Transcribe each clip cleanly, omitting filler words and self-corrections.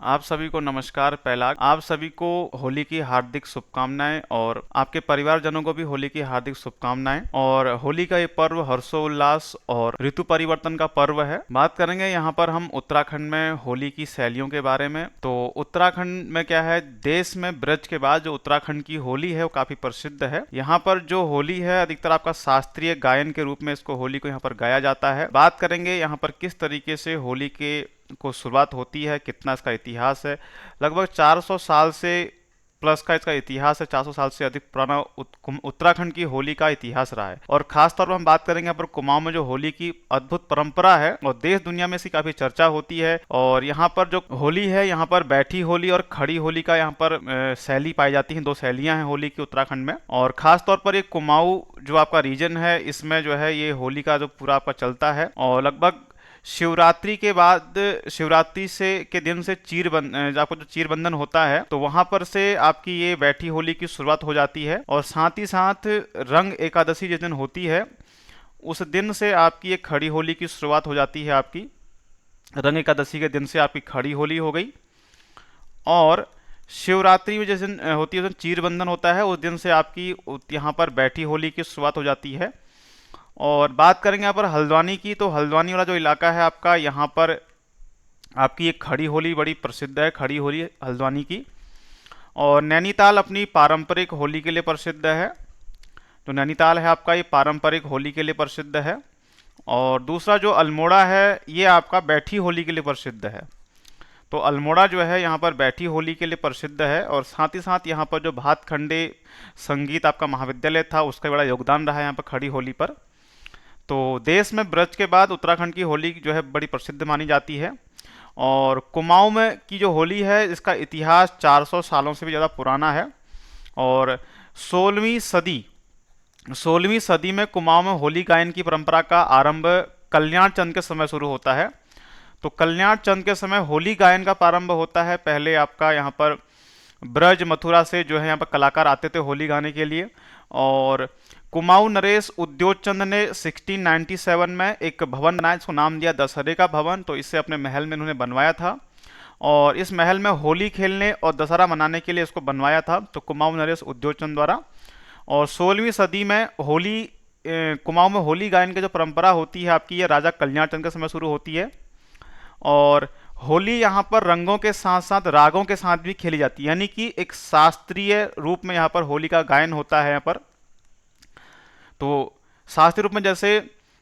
आप सभी को नमस्कार। पहला आप सभी को होली की हार्दिक शुभकामनाएं और आपके परिवारजनों को भी होली की हार्दिक शुभकामनाएं। और होली का ये पर्व हर्षोल्लास और ऋतु परिवर्तन का पर्व है। बात करेंगे यहाँ पर हम उत्तराखंड में होली की शैलियों के बारे में। तो उत्तराखंड में क्या है, देश में ब्रज के बाद जो उत्तराखंड की होली है वो काफी प्रसिद्ध है। यहाँ पर जो होली है अधिकतर आपका शास्त्रीय गायन के रूप में इसको होली को यहाँ पर गाया जाता है। बात करेंगे यहाँ पर किस तरीके से होली के को शुरुआत होती है, कितना इसका इतिहास है। लगभग 400 साल से प्लस का इसका इतिहास है। 400 साल से अधिक पुराना उत्तराखंड की होली का इतिहास रहा है। और खास तौर पर हम बात करेंगे यहाँ पर कुमाऊं में जो होली की अद्भुत परंपरा है और देश दुनिया में इसकी काफी चर्चा होती है। और यहाँ पर जो होली है, यहाँ पर बैठी होली और खड़ी होली का यहाँ पर शैली पाई जाती है। दो शैलियां हैं होली की उत्तराखंड में। और खास तौर पर ये कुमाऊं जो आपका रीजन है, इसमें जो है ये होली का जो पूरा आपका चलता है। और लगभग शिवरात्रि के बाद, शिवरात्रि से के दिन से आपको जो चीर बंधन होता है, तो वहां पर से आपकी ये बैठी होली की शुरुआत हो जाती है। और साथ ही साथ रंग एकादशी जिस दिन होती है, उस दिन से आपकी ये खड़ी होली की शुरुआत हो जाती है। आपकी रंग एकादशी के दिन से आपकी खड़ी होली हो गई। और शिवरात्रि में जिस दिन होती है, उस दिन चीर बंधन होता है, उस दिन से आपकी यहाँ पर बैठी होली की शुरुआत हो जाती है। और बात करेंगे यहाँ पर हल्द्वानी की, तो हल्द्वानी वाला जो इलाका है आपका, यहाँ पर आपकी एक खड़ी होली बड़ी प्रसिद्ध है, खड़ी होली हल्द्वानी की। और नैनीताल अपनी पारंपरिक होली के लिए प्रसिद्ध है। जो नैनीताल है आपका, ये पारंपरिक होली के लिए प्रसिद्ध है। और दूसरा जो अल्मोड़ा है, ये आपका बैठी होली के लिए प्रसिद्ध है। तो अल्मोड़ा जो है यहाँ पर बैठी होली के लिए प्रसिद्ध है। और साथ ही साथ यहाँ पर जो भातखंडे संगीत आपका महाविद्यालय था, उसका बड़ा योगदान रहा है यहाँ पर खड़ी होली पर। तो देश में ब्रज के बाद उत्तराखंड की होली जो है बड़ी प्रसिद्ध मानी जाती है। और कुमाऊं में की जो होली है, इसका इतिहास 400 सालों से भी ज़्यादा पुराना है। और 16वीं सदी में कुमाऊं में होली गायन की परंपरा का आरंभ कल्याण चंद के समय शुरू होता है। तो कल्याण चंद के समय होली गायन का प्रारंभ होता है। पहले आपका यहाँ पर ब्रज मथुरा से जो है यहाँ पर कलाकार आते थे होली गाने के लिए। और कुमाऊं नरेश उद्योग चंद ने 1697 में एक भवन बनाया, इसको नाम दिया दशहरे का भवन। तो इसे अपने महल में उन्होंने बनवाया था। और इस महल में होली खेलने और दशहरा मनाने के लिए इसको बनवाया था, तो कुमाऊं नरेश उद्योग चंद द्वारा। और 16वीं सदी में कुमाऊं में होली गायन की जो परंपरा होती है आपकी, ये राजा कल्याण चंद के समय शुरू होती है। और होली यहाँ पर रंगों के साथ साथ रागों के साथ भी खेली जाती है, यानी कि एक शास्त्रीय रूप में यहाँ पर होली का गायन होता है यहाँ पर। तो शास्त्रीय रूप में जैसे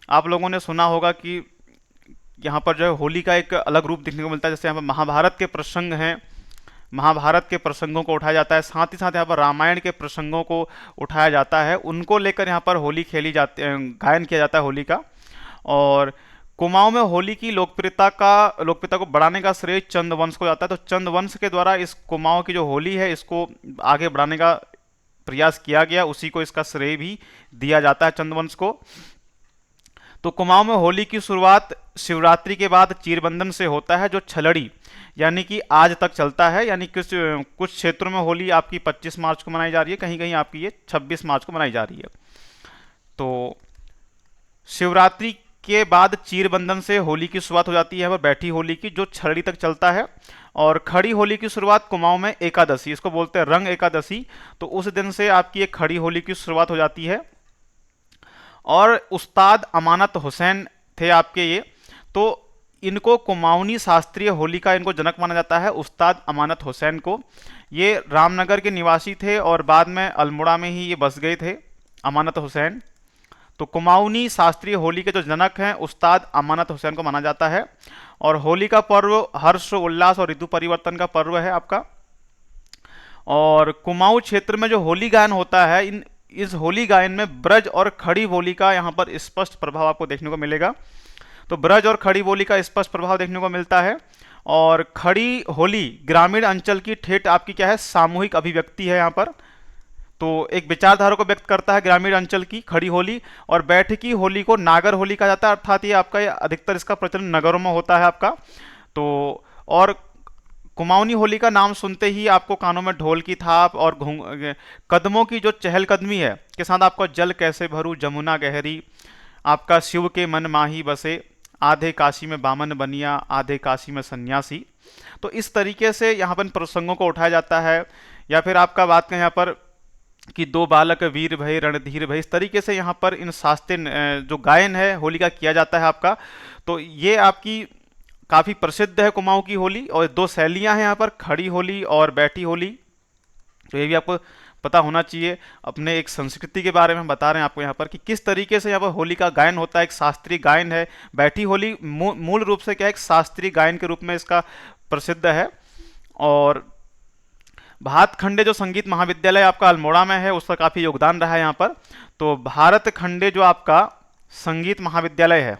आप लोगों ने सुना होगा कि यहाँ पर जो है होली का एक अलग रूप देखने को मिलता है। जैसे यहाँ पर महाभारत के प्रसंग हैं, महाभारत के प्रसंगों को उठाया जाता है। साथ ही साथ यहाँ पर रामायण के प्रसंगों को उठाया जाता है, उनको लेकर यहाँ पर होली खेली जाती, गायन किया जाता है होली का। और कुमाऊं में होली की लोकप्रियता को बढ़ाने का श्रेय चंद वंश को जाता है। तो चंद वंश के द्वारा इस कुमाऊं की जो होली है, इसको आगे बढ़ाने का प्रयास किया गया, उसी को इसका श्रेय भी दिया जाता है, चंद्रवंश को। तो कुमाऊं में होली की शुरुआत शिवरात्रि के बाद चीरबंधन से होता है, जो छलड़ी यानी कि आज तक चलता है। यानी कुछ क्षेत्रों में होली आपकी 25 मार्च को मनाई जा रही है, कहीं कहीं आपकी ये 26 मार्च को मनाई जा रही है। तो शिवरात्रि के बाद चीरबंधन से होली की शुरुआत हो जाती है, वह बैठी होली की, जो छलड़ी तक चलता है। और खड़ी होली की शुरुआत कुमाऊं में एकादशी, इसको बोलते हैं रंग एकादशी, तो उस दिन से आपकी एक खड़ी होली की शुरुआत हो जाती है। और उस्ताद अमानत हुसैन थे आपके ये, तो इनको कुमाऊनी शास्त्रीय होली का इनको जनक माना जाता है, उस्ताद अमानत हुसैन को। ये रामनगर के निवासी थे और बाद में अल्मोड़ा में ही ये बस गए थे, अमानत हुसैन। तो कुमाऊनी शास्त्रीय होली के जो जनक हैं उस्ताद अमानत हुसैन को माना जाता है। और होली का पर्व हर्ष उल्लास और ऋतु परिवर्तन का पर्व है आपका। और कुमाऊं क्षेत्र में जो होली गायन होता है, इस होली गायन में ब्रज और खड़ी बोली का यहाँ पर स्पष्ट प्रभाव आपको देखने को मिलेगा। तो ब्रज और खड़ी बोली का स्पष्ट प्रभाव देखने को मिलता है। और खड़ी होली ग्रामीण अंचल की ठेठ आपकी क्या है, सामूहिक अभिव्यक्ति है यहाँ पर। तो एक विचारधारा को व्यक्त करता है ग्रामीण अंचल की खड़ी होली। और बैठकी होली को नागर होली कहा जाता है, अर्थात ये आपका अधिकतर इसका प्रचलन नगरों में होता है आपका। तो और कुमाऊनी होली का नाम सुनते ही आपको कानों में ढोल की थाप और कदमों की जो चहलकदमी है के साथ आपको जल कैसे भरूं जमुना गहरी, आपका शिव के मन माही बसे, आधे काशी में बामन बनिया आधे काशी में सन्यासी, तो इस तरीके से यहाँ पर इन प्रसंगों को उठाया जाता है। या फिर आपका बात करें यहाँ पर कि दो बालक वीर भई रणधीर भई, इस तरीके से यहाँ पर इन शास्त्रीय जो गायन है होली का किया जाता है आपका। तो ये आपकी काफ़ी प्रसिद्ध है कुमाऊं की होली। और दो शैलियाँ हैं यहाँ पर, खड़ी होली और बैठी होली। तो ये भी आपको पता होना चाहिए। अपने एक संस्कृति के बारे में हम बता रहे हैं आपको यहाँ पर कि किस तरीके से यहाँ पर होली का गायन होता है। एक शास्त्रीय गायन है। बैठी होली मूल रूप से क्या है, एक शास्त्रीय गायन के रूप में इसका प्रसिद्ध है। और भारत खंडे जो संगीत महाविद्यालय आपका अल्मोड़ा में है, उसका काफ़ी योगदान रहा है यहाँ पर। तो भारत खंडे जो आपका संगीत महाविद्यालय है,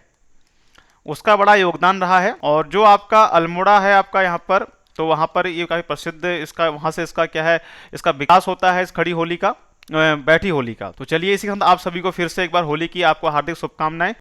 उसका बड़ा योगदान रहा है। और जो आपका अल्मोड़ा है आपका यहाँ पर, तो वहाँ पर ये काफ़ी प्रसिद्ध, इसका वहाँ से इसका क्या है, इसका विकास होता है इस खड़ी होली का, बैठी होली का। तो चलिए इसी के साथ आप सभी को फिर से एक बार होली की आपको हार्दिक शुभकामनाएं।